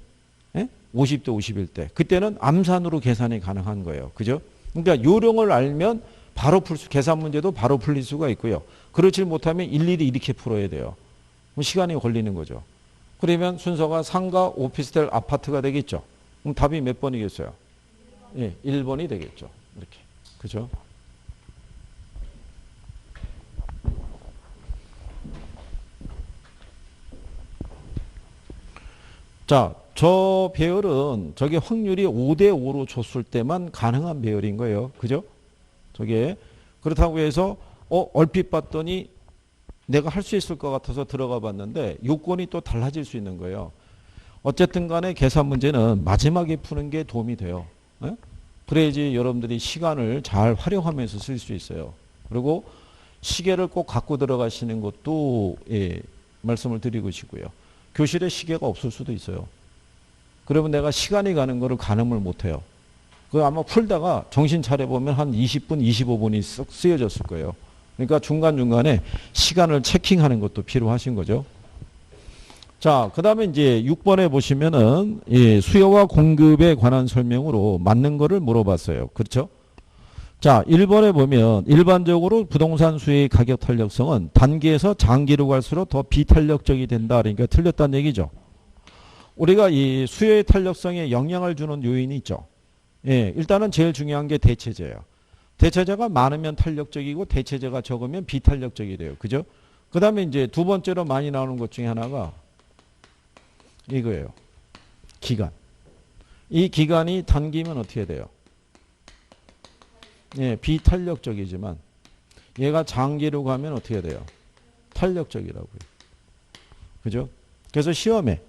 S1: 50대 50일 때, 그때는 암산으로 계산이 가능한 거예요. 그죠? 그러니까 요령을 알면 바로 계산 문제도 바로 풀릴 수가 있고요. 그렇지 못하면 일일이 이렇게 풀어야 돼요. 시간이 걸리는 거죠. 그러면 순서가 상가 오피스텔 아파트가 되겠죠. 그럼 답이 몇 번이겠어요? 예, 1번이 되겠죠. 이렇게. 그죠? 자, 저 배열은 저게 확률이 5대 5로 줬을 때만 가능한 배열인 거예요. 그죠? 저게. 그렇다고 해서 얼핏 봤더니 내가 할 수 있을 것 같아서 들어가 봤는데 요건이 또 달라질 수 있는 거예요. 어쨌든 간에 계산 문제는 마지막에 푸는 게 도움이 돼요. 예? 그래야지 여러분들이 시간을 잘 활용하면서 쓸 수 있어요. 그리고 시계를 꼭 갖고 들어가시는 것도 예, 말씀을 드리고 싶고요. 교실에 시계가 없을 수도 있어요. 그러면 내가 시간이 가는 거를 가늠을 못해요. 그거 아마 풀다가 정신 차려보면 한 20분, 25분이 쓱 쓰여졌을 거예요. 그러니까 중간중간에 시간을 체킹하는 것도 필요하신 거죠. 자, 그 다음에 이제 6번에 보시면은 예, 수요와 공급에 관한 설명으로 맞는 거를 물어봤어요. 그렇죠? 자, 1번에 보면 일반적으로 부동산 수요의 가격 탄력성은 단기에서 장기로 갈수록 더 비탄력적이 된다. 그러니까 틀렸다는 얘기죠. 우리가 이 수요의 탄력성에 영향을 주는 요인이 있죠. 예, 일단은 제일 중요한 게 대체재예요. 대체재가 많으면 탄력적이고 대체재가 적으면 비탄력적이 돼요. 그죠? 그 다음에 이제 두 번째로 많이 나오는 것 중에 하나가 이거예요. 기간. 이 기간이 단기면 어떻게 돼요? 예, 비탄력적이지만 얘가 장기로 가면 어떻게 돼요? 탄력적이라고요. 그죠? 그래서 시험에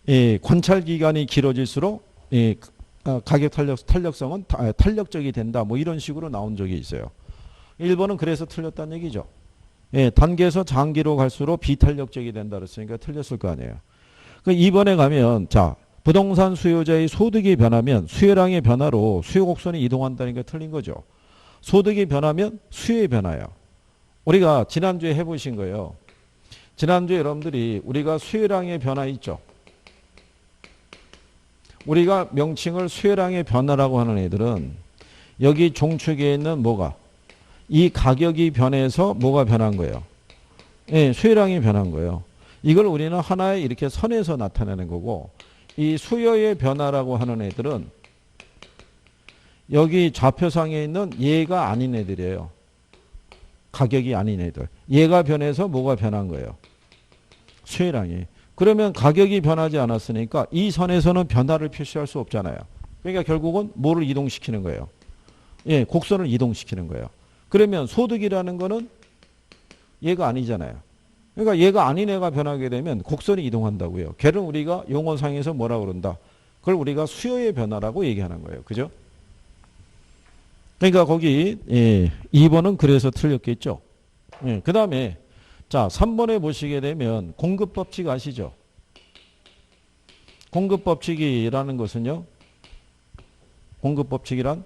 S1: 예, 관찰 기간이 길어질수록 예, 가격 탄력성은 탄력적이 된다. 뭐 이런 식으로 나온 적이 있어요. 1번은 그래서 틀렸다는 얘기죠. 예, 단기에서 장기로 갈수록 비탄력적이 된다 그랬으니까 틀렸을 거 아니에요. 2번에 가면 자, 부동산 수요자의 소득이 변하면 수요량의 변화로 수요 곡선이 이동한다는 게 틀린 거죠. 소득이 변하면 수요의 변화예요. 우리가 지난주에 해보신 거예요. 지난주에 여러분들이 우리가 수요량의 변화 있죠. 우리가 명칭을 수요량의 변화라고 하는 애들은 여기 종축에 있는 뭐가 이 가격이 변해서 뭐가 변한 거예요. 예, 수요량이 변한 거예요. 이걸 우리는 하나의 이렇게 선에서 나타내는 거고 이 수요의 변화라고 하는 애들은 여기 좌표상에 있는 얘가 아닌 애들이에요. 가격이 아닌 애들. 얘가 변해서 뭐가 변한 거예요. 수요량이. 그러면 가격이 변하지 않았으니까 이 선에서는 변화를 표시할 수 없잖아요. 그러니까 결국은 뭐를 이동시키는 거예요. 예, 곡선을 이동시키는 거예요. 그러면 소득이라는 거는 얘가 아니잖아요. 그러니까 얘가 아닌 애가 변하게 되면 곡선이 이동한다고요. 걔를 우리가 용어상에서 뭐라고 그런다. 그걸 우리가 수요의 변화라고 얘기하는 거예요. 그죠? 그러니까 거기 예, 2번은 그래서 틀렸겠죠. 예, 그 다음에 자 3번에 보시게 되면 공급법칙 아시죠? 공급법칙이라는 것은요. 공급법칙이란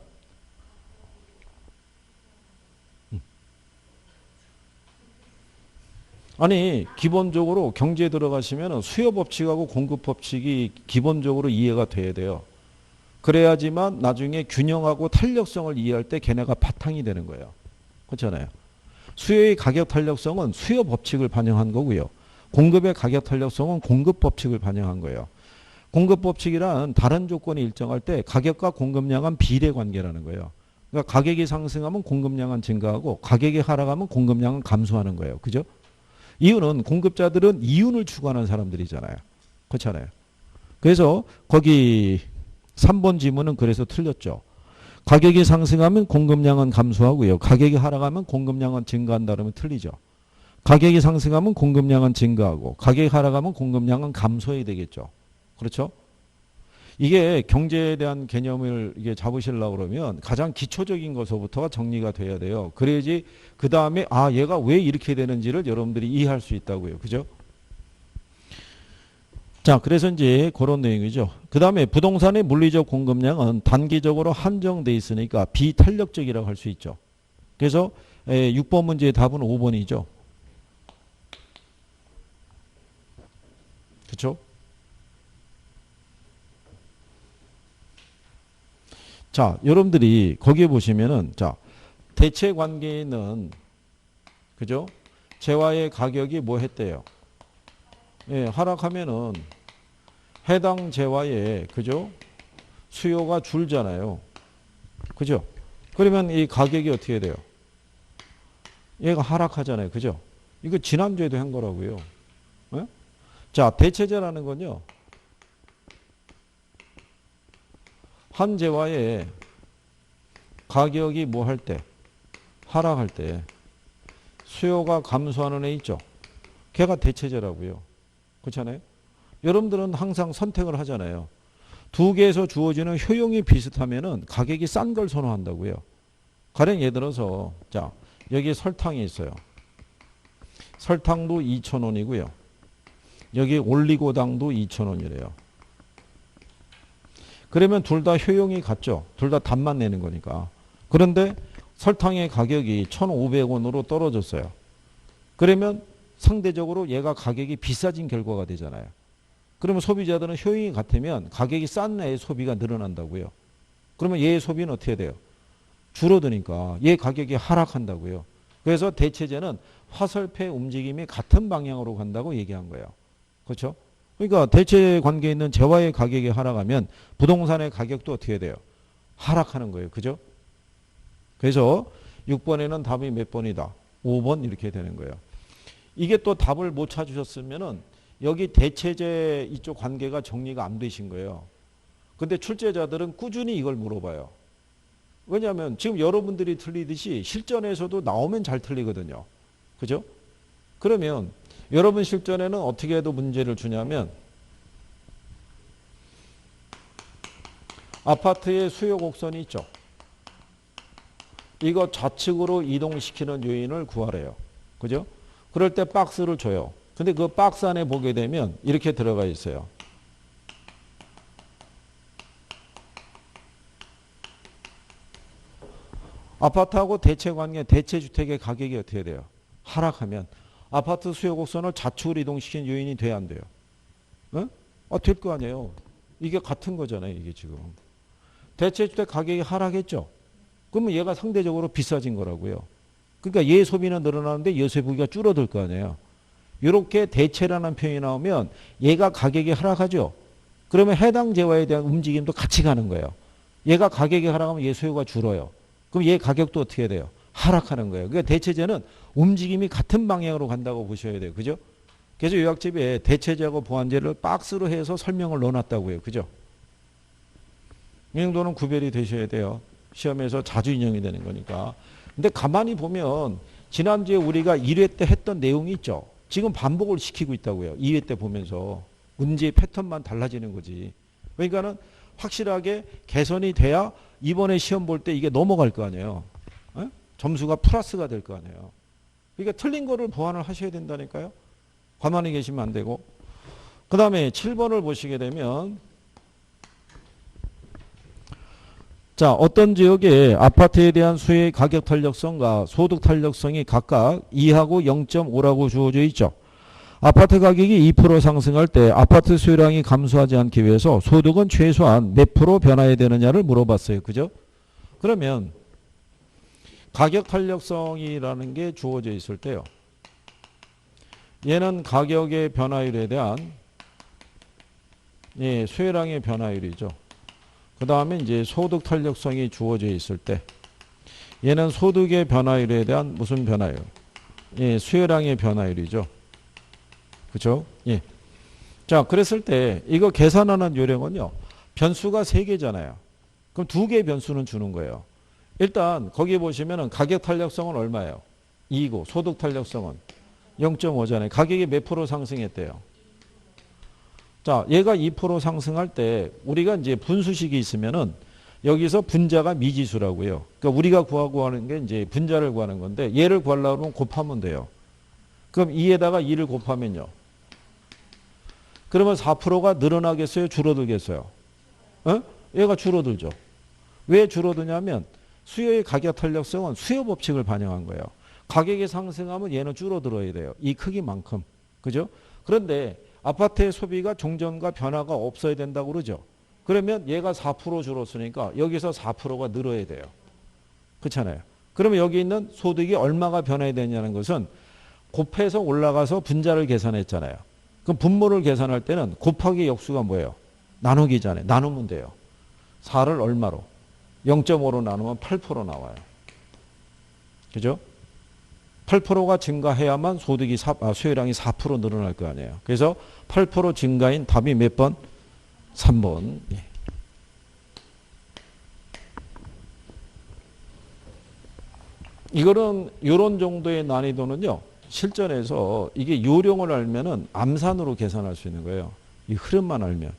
S1: 아니 기본적으로 경제에 들어가시면 수요법칙하고 공급법칙이 기본적으로 이해가 돼야 돼요. 그래야지만 나중에 균형하고 탄력성을 이해할 때 걔네가 바탕이 되는 거예요. 그렇잖아요. 수요의 가격 탄력성은 수요 법칙을 반영한 거고요. 공급의 가격 탄력성은 공급 법칙을 반영한 거예요. 공급 법칙이란 다른 조건이 일정할 때 가격과 공급량은 비례 관계라는 거예요. 그러니까 가격이 상승하면 공급량은 증가하고 가격이 하락하면 공급량은 감소하는 거예요. 그죠? 이유는 공급자들은 이윤을 추구하는 사람들이잖아요. 그렇잖아요. 그래서 거기 3번 지문은 그래서 틀렸죠. 가격이 상승하면 공급량은 감소하고요. 가격이 하락하면 공급량은 증가한다 그러면 틀리죠. 가격이 상승하면 공급량은 증가하고 가격이 하락하면 공급량은 감소해야 되겠죠. 그렇죠? 이게 경제에 대한 개념을 이게 잡으시려고 그러면 가장 기초적인 것부터가 정리가 돼야 돼요. 그래야지 그 다음에 아 얘가 왜 이렇게 되는지를 여러분들이 이해할 수 있다고요. 그죠? 자, 그래서 이제 그런 내용이죠. 그 다음에 부동산의 물리적 공급량은 단기적으로 한정돼 있으니까 비탄력적이라고 할 수 있죠. 그래서 6번 문제의 답은 5번이죠. 그렇죠? 자, 여러분들이 거기에 보시면은 자, 대체 관계에는 그죠? 재화의 가격이 뭐 했대요? 예, 하락하면은 해당 재화의 그죠? 수요가 줄잖아요. 그죠? 그러면 이 가격이 어떻게 돼요? 얘가 하락하잖아요. 그죠? 이거 지난주에도 한 거라고요. 예? 자, 대체재라는 건요. 한 재화의 가격이 뭐 할 때? 하락할 때 수요가 감소하는 애 있죠. 걔가 대체재라고요. 그렇잖아요. 여러분들은 항상 선택을 하잖아요. 두 개에서 주어지는 효용이 비슷하면은 가격이 싼 걸 선호한다고요. 가령 예를 들어서 자 여기 설탕이 있어요. 설탕도 2,000원이고요. 여기 올리고당도 2,000원이래요. 그러면 둘 다 효용이 같죠. 둘 다 단만 내는 거니까. 그런데 설탕의 가격이 1,500원으로 떨어졌어요. 그러면 상대적으로 얘가 가격이 비싸진 결과가 되잖아요. 그러면 소비자들은 효용이 같으면 가격이 싼 애의 소비가 늘어난다고요. 그러면 얘의 소비는 어떻게 돼요? 줄어드니까 얘 가격이 하락한다고요. 그래서 대체재는 화살표의 움직임이 같은 방향으로 간다고 얘기한 거예요. 그렇죠? 그러니까 대체 관계에 있는 재화의 가격이 하락하면 부동산의 가격도 어떻게 돼요? 하락하는 거예요. 그죠? 그래서 6번에는 답이 몇 번이다? 5번 이렇게 되는 거예요. 이게 또 답을 못 찾으셨으면은 여기 대체재 이쪽 관계가 정리가 안 되신 거예요. 근데 출제자들은 꾸준히 이걸 물어봐요. 왜냐하면 지금 여러분들이 틀리듯이 실전에서도 나오면 잘 틀리거든요. 그죠? 그러면 여러분 실전에는 어떻게 해도 문제를 주냐면 아파트의 수요 곡선이 있죠. 이거 좌측으로 이동시키는 요인을 구하래요. 그죠? 그럴 때 박스를 줘요. 근데 그 박스 안에 보게 되면 이렇게 들어가 있어요. 아파트하고 대체관계, 대체주택의 가격이 어떻게 돼요? 하락하면 아파트 수요 곡선을 좌측으로 이동시키는 요인이 돼야 안 돼요? 될 거 아니에요. 이게 같은 거잖아요. 이게 지금. 대체주택 가격이 하락했죠. 그러면 얘가 상대적으로 비싸진 거라고요. 그러니까 얘 소비는 늘어나는데 얘 소비가 줄어들 거 아니에요. 이렇게 대체라는 표현이 나오면 얘가 가격이 하락하죠. 그러면 해당 재화에 대한 움직임도 같이 가는 거예요. 얘가 가격이 하락하면 얘 수요가 줄어요. 그럼 얘 가격도 어떻게 돼요? 하락하는 거예요. 그러니까 대체재는 움직임이 같은 방향으로 간다고 보셔야 돼요. 그죠? 그래서 요약집에 대체재하고 보완재를 박스로 해서 설명을 넣어놨다고요. 그죠? 이 정도는 구별이 되셔야 돼요. 시험에서 자주 인용이 되는 거니까. 근데 가만히 보면 지난주에 우리가 1회 때 했던 내용이 있죠. 지금 반복을 시키고 있다고요. 2회 때 보면서. 문제의 패턴만 달라지는 거지. 그러니까는 확실하게 개선이 돼야 이번에 시험 볼 때 이게 넘어갈 거 아니에요. 에? 점수가 플러스가 될 거 아니에요. 그러니까 틀린 거를 보완을 하셔야 된다니까요. 가만히 계시면 안 되고. 그 다음에 7번을 보시게 되면 자, 어떤 지역에 아파트에 대한 수요의 가격 탄력성과 소득 탄력성이 각각 2하고 0.5라고 주어져 있죠. 아파트 가격이 2% 상승할 때 아파트 수요량이 감소하지 않기 위해서 소득은 최소한 몇 프로 변화해야 되느냐를 물어봤어요. 그죠? 그러면 가격 탄력성이라는 게 주어져 있을 때요. 얘는 가격의 변화율에 대한 수요량의 변화율이죠. 그 다음에 이제 소득 탄력성이 주어져 있을 때 얘는 소득의 변화율에 대한 무슨 변화율? 수요량의 변화율이죠. 그렇죠? 예. 자, 그랬을 때 이거 계산하는 요령은요. 변수가 3개잖아요. 그럼 2개의 변수는 주는 거예요. 일단 거기 보시면은 가격 탄력성은 얼마예요? 2고 소득 탄력성은 0.5잖아요. 가격이 몇 프로 상승했대요? 자, 얘가 2% 상승할 때 우리가 이제 분수식이 있으면은 여기서 분자가 미지수라고요. 그러니까 우리가 구하고 하는 게 이제 분자를 구하는 건데 얘를 구하려고 하면 곱하면 돼요. 그럼 2에다가 2를 곱하면요. 그러면 4%가 늘어나겠어요? 줄어들겠어요? 어? 얘가 줄어들죠. 왜 줄어드냐면 수요의 가격 탄력성은 수요 법칙을 반영한 거예요. 가격이 상승하면 얘는 줄어들어야 돼요. 이 크기만큼. 그죠? 그런데 아파트의 소비가 종전과 변화가 없어야 된다고 그러죠. 그러면 얘가 4% 줄었으니까 여기서 4%가 늘어야 돼요. 그렇잖아요. 그러면 여기 있는 소득이 얼마가 변해야 되냐는 것은 곱해서 올라가서 분자를 계산했잖아요. 그럼 분모를 계산할 때는 곱하기 역수가 뭐예요? 나누기잖아요. 나누면 돼요. 4를 얼마로? 0.5로 나누면 8% 나와요. 그죠? 8%가 증가해야만 소득이 수요량이 4% 늘어날 거 아니에요. 그래서 8% 증가인 답이 몇 번? 3번. 예. 이거는 이런 정도의 난이도는요. 실전에서 이게 요령을 알면은 암산으로 계산할 수 있는 거예요. 이 흐름만 알면.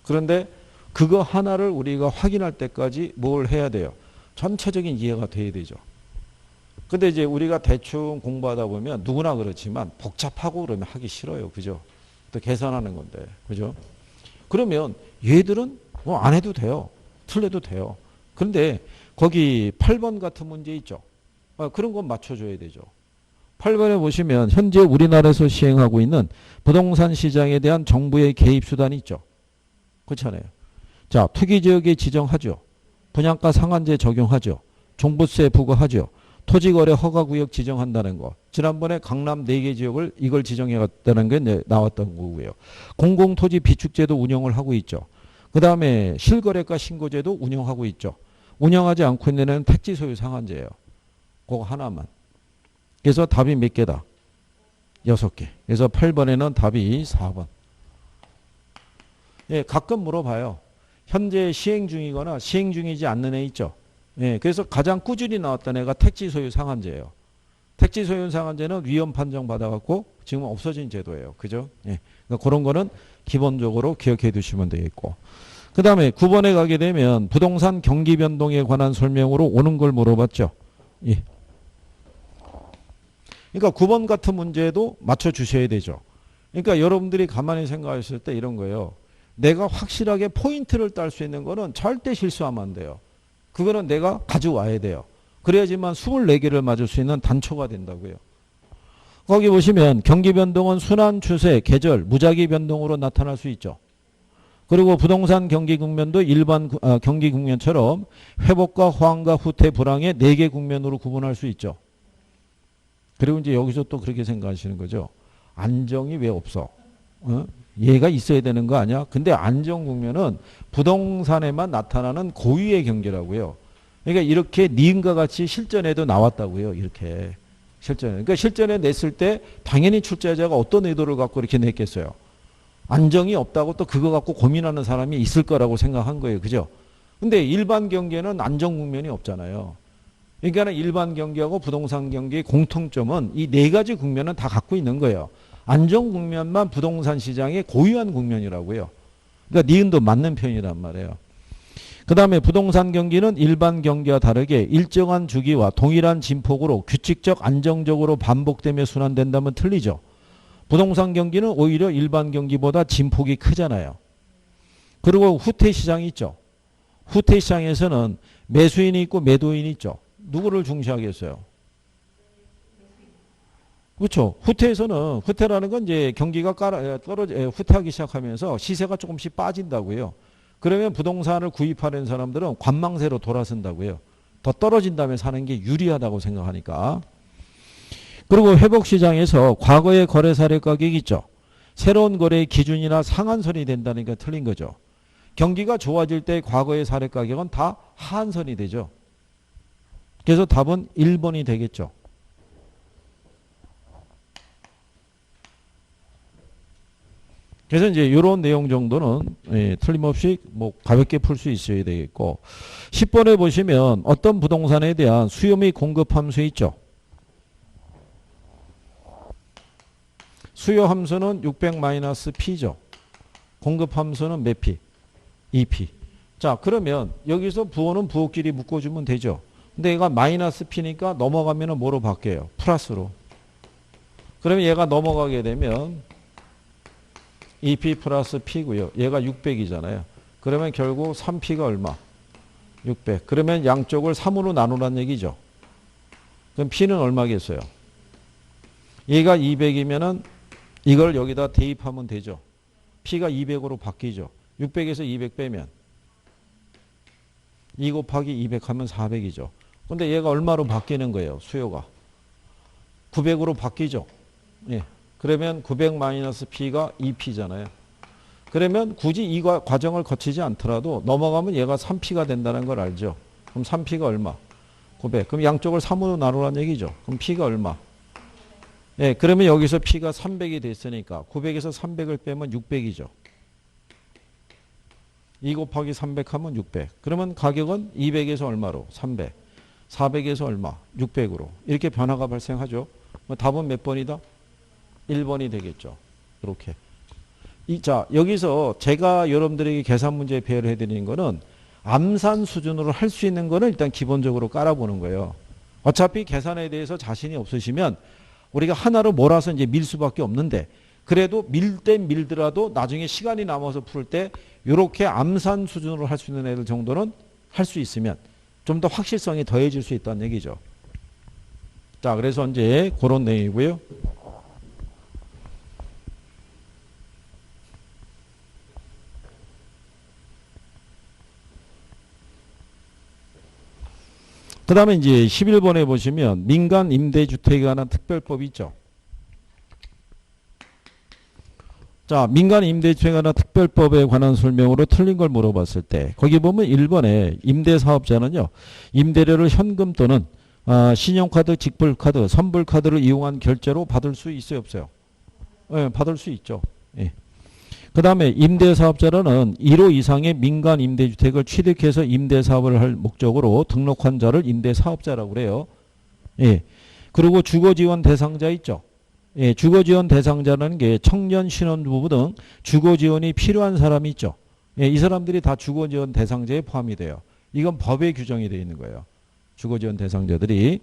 S1: 그런데 그거 하나를 우리가 확인할 때까지 뭘 해야 돼요? 전체적인 이해가 돼야 되죠. 근데 이제 우리가 대충 공부하다 보면 누구나 그렇지만 복잡하고 그러면 하기 싫어요. 그죠? 또 계산하는 건데. 그죠? 그러면 얘들은 뭐 안 해도 돼요. 틀려도 돼요. 그런데 거기 8번 같은 문제 있죠? 그런 건 맞춰줘야 되죠. 8번에 보시면 현재 우리나라에서 시행하고 있는 부동산 시장에 대한 정부의 개입 수단이 있죠. 그렇잖아요. 자, 투기지역에 지정하죠. 분양가 상한제 적용하죠. 종부세 부과하죠. 토지거래 허가구역 지정한다는 거. 지난번에 강남 4개 지역을 이걸 지정해갔다는 게 나왔던 거고요. 공공토지 비축제도 운영을 하고 있죠. 그 다음에 실거래가 신고제도 운영하고 있죠. 운영하지 않고 있는 애는 택지 소유 상한제예요. 그거 하나만. 그래서 답이 몇 개다? 6개. 그래서 8번에는 답이 4번. 예, 가끔 물어봐요. 현재 시행 중이거나 시행 중이지 않는 애 있죠. 예, 그래서 가장 꾸준히 나왔던 애가 택지 소유 상한제예요. 택지 소유 상한제는 위헌 판정 받아갖고 지금 없어진 제도예요. 그죠? 예, 그러니까 그런 거는 기본적으로 기억해 두시면 되겠고. 그 다음에 9번에 가게 되면 부동산 경기 변동에 관한 설명으로 오는 걸 물어봤죠. 예. 그러니까 9번 같은 문제도 맞춰주셔야 되죠. 그러니까 여러분들이 가만히 생각했을 때 이런 거예요. 내가 확실하게 포인트를 딸 수 있는 거는 절대 실수하면 안 돼요. 그거는 내가 가져와야 돼요. 그래야지만 24개를 맞을 수 있는 단초가 된다고요. 거기 보시면 경기 변동은 순환 추세, 계절, 무작위 변동으로 나타날 수 있죠. 그리고 부동산 경기 국면도 일반 경기 국면처럼 회복과 호황과 후퇴 불황의 4개 국면으로 구분할 수 있죠. 그리고 이제 여기서 또 그렇게 생각하시는 거죠. 안정이 왜 없어? 얘가 있어야 되는 거 아니야? 근데 안정 국면은 부동산에만 나타나는 고유의 경기라고요. 그러니까 이렇게 니은과 같이 실전에도 나왔다고요. 이렇게 실전에. 그러니까 실전에 냈을 때 당연히 출제자가 어떤 의도를 갖고 이렇게 냈겠어요. 안정이 없다고 또 그거 갖고 고민하는 사람이 있을 거라고 생각한 거예요. 그죠? 근데 일반 경기에는 안정 국면이 없잖아요. 그러니까 일반 경기하고 부동산 경기의 공통점은 이 4가지 국면은 다 갖고 있는 거예요. 안정 국면만 부동산 시장의 고유한 국면이라고요. 그러니까 니은도 맞는 편이란 말이에요. 그 다음에 부동산 경기는 일반 경기와 다르게 일정한 주기와 동일한 진폭으로 규칙적 안정적으로 반복되며 순환된다면 틀리죠. 부동산 경기는 오히려 일반 경기보다 진폭이 크잖아요. 그리고 후퇴 시장이 있죠. 후퇴 시장에서는 매수인이 있고 매도인이 있죠. 누구를 중시하겠어요? 그렇죠. 후퇴에서는 후퇴라는 건 이제 경기가 후퇴하기 시작하면서 시세가 조금씩 빠진다고요. 그러면 부동산을 구입하는 사람들은 관망세로 돌아선다고요. 더 떨어진 다음에 사는 게 유리하다고 생각하니까. 그리고 회복시장에서 과거의 거래 사례 가격이 있죠. 새로운 거래의 기준이나 상한선이 된다니까 틀린 거죠. 경기가 좋아질 때 과거의 사례 가격은 다 하한선이 되죠. 그래서 답은 1번이 되겠죠. 그래서 이제 이런 내용 정도는 틀림없이 뭐 가볍게 풀 수 있어야 되겠고 10번에 보시면 어떤 부동산에 대한 수요 및 공급 함수 있죠. 수요 함수는 600-P죠. 공급 함수는 몇 P? 2P. 자, 그러면 여기서 부호는 부호끼리 묶어주면 되죠. 근데 얘가 마이너스 P니까 넘어가면 뭐로 바뀌어요? 플러스로. 그러면 얘가 넘어가게 되면 2P 플러스 P고요. 얘가 600이잖아요. 그러면 결국 3P가 얼마? 600. 그러면 양쪽을 3으로 나누란 얘기죠. 그럼 P는 얼마겠어요? 얘가 200이면은 이걸 여기다 대입하면 되죠. P가 200으로 바뀌죠. 600에서 200 빼면 2 곱하기 200 하면 400이죠. 근데 얘가 얼마로 바뀌는 거예요? 수요가 900으로 바뀌죠. 예. 그러면 900 마이너스 P가 2P잖아요. 그러면 굳이 이 과정을 거치지 않더라도 넘어가면 얘가 3P가 된다는 걸 알죠. 그럼 3P가 얼마? 900. 그럼 양쪽을 3으로 나누란 얘기죠. 그럼 P가 얼마? 예, 그러면 여기서 P가 300이 됐으니까 900에서 300을 빼면 600이죠. 2 곱하기 300 하면 600. 그러면 가격은 200에서 얼마로? 300. 400에서 얼마? 600으로. 이렇게 변화가 발생하죠. 답은 몇 번이다? 1번이 되겠죠. 이렇게. 자, 여기서 제가 여러분들에게 계산 문제 배열을 해드리는 거는 암산 수준으로 할 수 있는 거는 일단 기본적으로 깔아보는 거예요. 어차피 계산에 대해서 자신이 없으시면 우리가 하나로 몰아서 이제 밀 수밖에 없는데 그래도 밀 때 밀더라도 나중에 시간이 남아서 풀 때 이렇게 암산 수준으로 할 수 있는 애들 정도는 할 수 있으면 좀 더 확실성이 더해질 수 있다는 얘기죠. 자, 그래서 이제 그런 내용이고요. 그 다음에 이제 11번에 보시면 민간 임대주택에 관한 특별법이 있죠. 자, 민간 임대주택에 관한 특별법에 관한 설명으로 틀린 걸 물어봤을 때 거기 보면 1번에 임대사업자는요. 임대료를 현금 또는 신용카드, 직불카드, 선불카드를 이용한 결제로 받을 수 있어요? 없어요? 네, 받을 수 있죠. 예. 그 다음에 임대사업자라는 1호 이상의 민간 임대주택을 취득해서 임대사업을 할 목적으로 등록한 자를 임대사업자라고 그래요. 예. 그리고 주거지원 대상자 있죠. 예. 주거지원 대상자라는 게 청년, 신혼부부 등 주거지원이 필요한 사람이 있죠. 예. 이 사람들이 다 주거지원 대상자에 포함이 돼요. 이건 법에 규정이 되어 있는 거예요. 주거지원 대상자들이.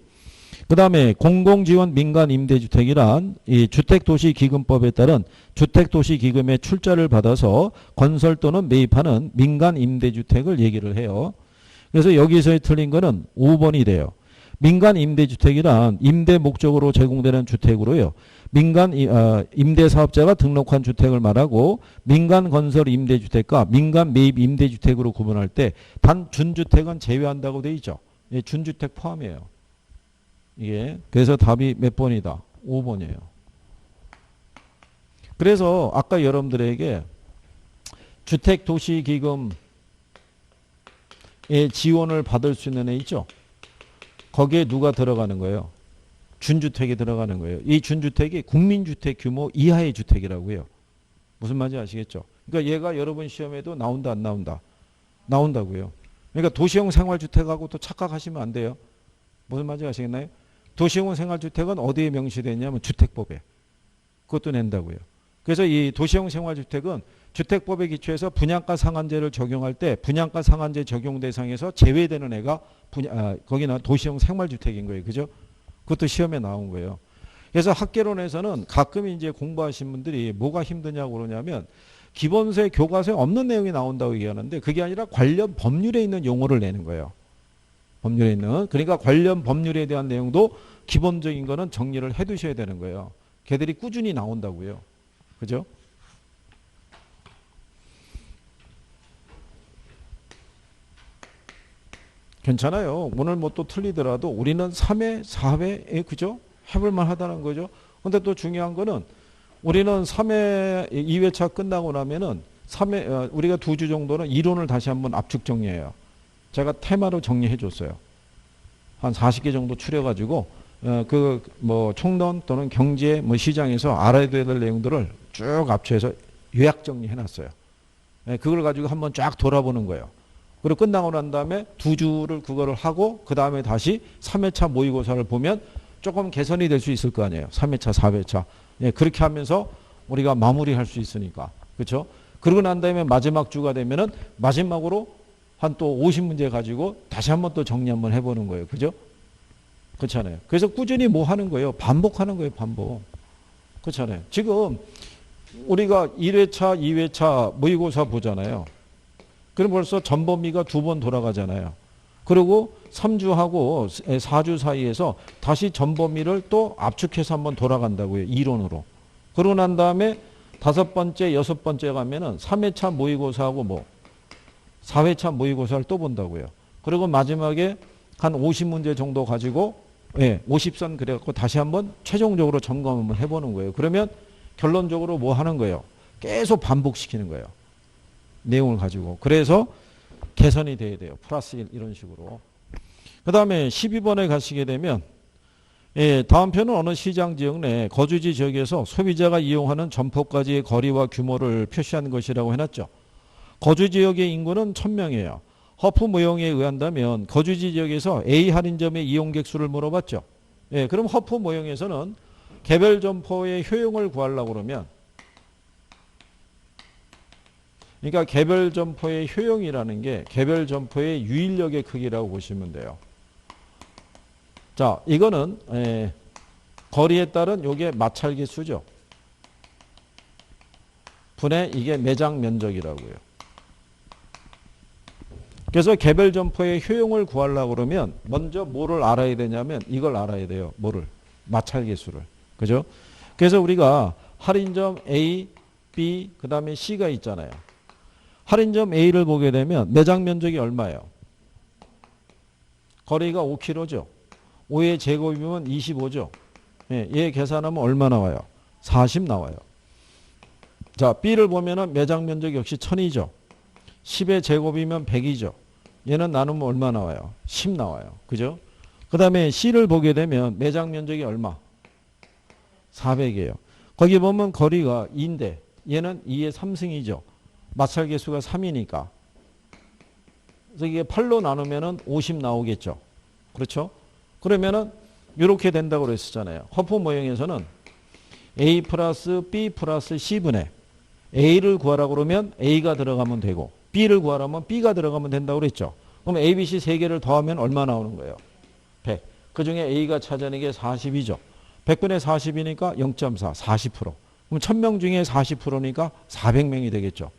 S1: 그 다음에 공공지원 민간임대주택이란 이 주택도시기금법에 따른 주택도시기금의 출자를 받아서 건설 또는 매입하는 민간임대주택을 얘기를 해요. 그래서 여기서의 틀린 거는 5번이 돼요. 민간임대주택이란 임대 목적으로 제공되는 주택으로요. 민간 임대사업자가 등록한 주택을 말하고 민간건설 임대주택과 민간 매입 임대주택으로 구분할 때 단 준주택은 제외한다고 돼 있죠. 예, 준주택 포함이에요. 이게 그래서 답이 몇 번이다? 5번이에요. 그래서 아까 여러분들에게 주택도시기금의 지원을 받을 수 있는 애 있죠? 거기에 누가 들어가는 거예요? 준주택이 들어가는 거예요. 이 준주택이 국민주택 규모 이하의 주택이라고 해요. 무슨 말인지 아시겠죠? 그러니까 얘가 여러분 시험에도 나온다 안 나온다? 나온다고요. 그러니까 도시형 생활주택하고 또 착각하시면 안 돼요. 무슨 말인지 아시겠나요? 도시형 생활주택은 어디에 명시되어 있냐면 주택법에. 그것도 낸다고요. 그래서 이 도시형 생활주택은 주택법에 기초해서 분양가 상한제를 적용할 때 분양가 상한제 적용 대상에서 제외되는 애가 거기는 도시형 생활주택인 거예요. 그죠? 그것도 시험에 나온 거예요. 그래서 학개론에서는 가끔 이제 공부하신 분들이 뭐가 힘드냐고 그러냐면 기본서에 교과서에 없는 내용이 나온다고 얘기하는데 그게 아니라 관련 법률에 있는 용어를 내는 거예요. 법률에 있는. 그러니까 관련 법률에 대한 내용도 기본적인 거는 정리를 해 두셔야 되는 거예요. 걔들이 꾸준히 나온다고요. 그죠? 괜찮아요. 오늘 뭐 또 틀리더라도 우리는 3회, 4회에 그죠? 해볼만 하다는 거죠. 근데 또 중요한 거는 우리는 3회, 2회차 끝나고 나면은 3회, 우리가 2주 정도는 이론을 다시 한번 압축 정리해요. 제가 테마로 정리해 줬어요. 한 40개 정도 추려가지고 그 뭐 총론 또는 경제 뭐 시장에서 알아야 될 내용들을 쭉 압축해서 요약 정리해 놨어요. 그걸 가지고 한번 쫙 돌아보는 거예요. 그리고 끝나고 난 다음에 2주를 그거를 하고 그 다음에 다시 3회차 모의고사를 보면 조금 개선이 될 수 있을 거 아니에요. 3회차, 4회차. 예, 그렇게 하면서 우리가 마무리할 수 있으니까. 그렇죠? 그러고 난 다음에 마지막 주가 되면은 마지막으로 한 또 50문제 가지고 다시 한번 또 정리 한번 해보는 거예요. 그죠? 그렇잖아요. 그래서 꾸준히 뭐 하는 거예요? 반복하는 거예요. 반복. 그렇잖아요. 지금 우리가 1회차, 2회차 모의고사 보잖아요. 그럼 벌써 전범위가 2번 돌아가잖아요. 그리고 3주하고 4주 사이에서 다시 전범위를 또 압축해서 한번 돌아간다고요. 이론으로. 그러고 난 다음에 5번째, 6번째 가면은 3회차 모의고사하고 뭐 4회차 모의고사를 또 본다고요. 그리고 마지막에 한 50문제 정도 가지고 50선 그래갖고 다시 한번 최종적으로 점검 한번 해보는 거예요. 그러면 결론적으로 뭐 하는 거예요? 계속 반복시키는 거예요. 내용을 가지고. 그래서 개선이 돼야 돼요. 플러스 1 이런 식으로. 그 다음에 12번에 가시게 되면 다음 편은 어느 시장 지역 내 거주지 지역에서 소비자가 이용하는 점포까지의 거리와 규모를 표시한 것이라고 해놨죠. 거주지역의 인구는 1000명이에요. 허프 모형에 의한다면 거주지 지역에서 A 할인점의 이용객 수를 물어봤죠. 그럼 허프 모형에서는 개별 점포의 효용을 구하려고 그러면 그러니까 개별 점포의 효용이라는 게 개별 점포의 유인력의 크기라고 보시면 돼요. 자, 이거는 거리에 따른 요게 마찰 개수죠. 분의 이게 매장 면적이라고요. 그래서 개별 점포의 효용을 구하려고 그러면 먼저 뭐를 알아야 되냐면 이걸 알아야 돼요. 뭐를? 마찰 개수를. 그죠? 그래서 우리가 할인점 A, B, 그 다음에 C가 있잖아요. 할인점 A를 보게 되면 매장 면적이 얼마예요? 거리가 5km죠. 5의 제곱이면 25죠. 얘 계산하면 얼마 나와요? 40 나와요. 자, B를 보면은 매장 면적 역시 1000이죠. 10의 제곱이면 100이죠. 얘는 나누면 얼마 나와요? 10 나와요. 그죠? 그 다음에 C를 보게 되면 매장 면적이 얼마? 400이에요. 거기 보면 거리가 2인데 얘는 2의 3승이죠. 마찰 개수가 3이니까. 그래서 이게 8로 나누면은 50 나오겠죠. 그렇죠? 그러면은 이렇게 된다고 그랬었잖아요. 허프 모형에서는 A 플러스 B 플러스 C분의 A를 구하라고 그러면 A가 들어가면 되고 B를 구하라면 B가 들어가면 된다고 그랬죠. 그럼 A, B, C 3개를 더하면 얼마 나오는 거예요? 100. 그 중에 A가 차지하는 게 40이죠. 100분의 40이니까 0.4, 40%. 그럼 1000명 중에 40%니까 400명이 되겠죠.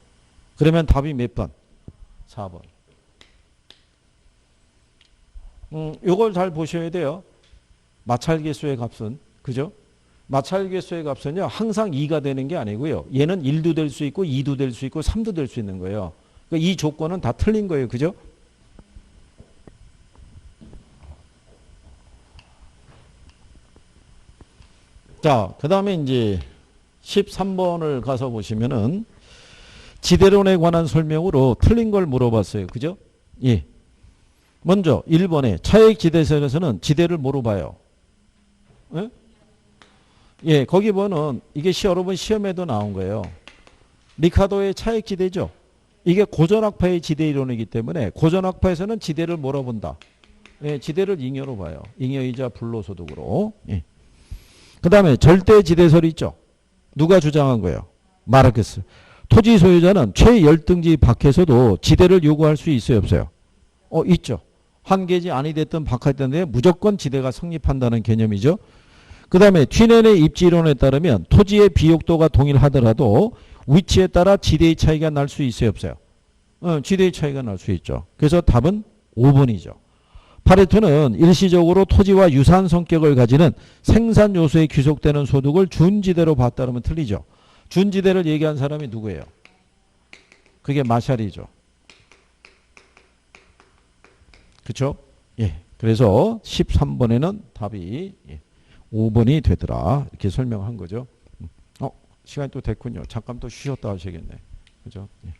S1: 그러면 답이 몇 번? 4번. 요걸 잘 보셔야 돼요. 마찰 개수의 값은. 그죠? 마찰 개수의 값은요. 항상 2가 되는 게 아니고요. 얘는 1도 될 수 있고 2도 될 수 있고 3도 될 수 있는 거예요. 그러니까 이 조건은 다 틀린 거예요. 그죠? 자, 그 다음에 이제 13번을 가서 보시면은 지대론에 관한 설명으로 틀린 걸 물어봤어요. 그죠? 예. 먼저 1번에 차액 지대설에서는 지대를 뭐로 봐요? 예? 예, 거기 보면 이게 여러분 시험에도 나온 거예요. 리카도의 차액 지대죠. 이게 고전학파의 지대 이론이기 때문에 고전학파에서는 지대를 뭐로 본다? 예, 지대를 잉여로 봐요. 잉여이자 불로소득으로. 예. 그 다음에 절대 지대설이 있죠. 누가 주장한 거예요? 마르크스. 토지 소유자는 최열등지 밖에서도 지대를 요구할 수 있어요, 없어요? 있죠. 한계지 아니 됐든 바깥이든데 무조건 지대가 성립한다는 개념이죠. 그 다음에 튀넨의 입지이론에 따르면 토지의 비옥도가 동일하더라도 위치에 따라 지대의 차이가 날 수 있어요, 없어요? 지대의 차이가 날 수 있죠. 그래서 답은 5번이죠. 파레토는 일시적으로 토지와 유사한 성격을 가지는 생산 요소에 귀속되는 소득을 준지대로 봤다 그러면 틀리죠. 준지대를 얘기한 사람이 누구예요? 그게 마샬이죠. 그렇죠? 예. 그래서 13번에는 답이 5번이 되더라. 이렇게 설명한 거죠. 시간이 또 됐군요. 잠깐 또 쉬셨다 하셔야겠네. 그죠? 예.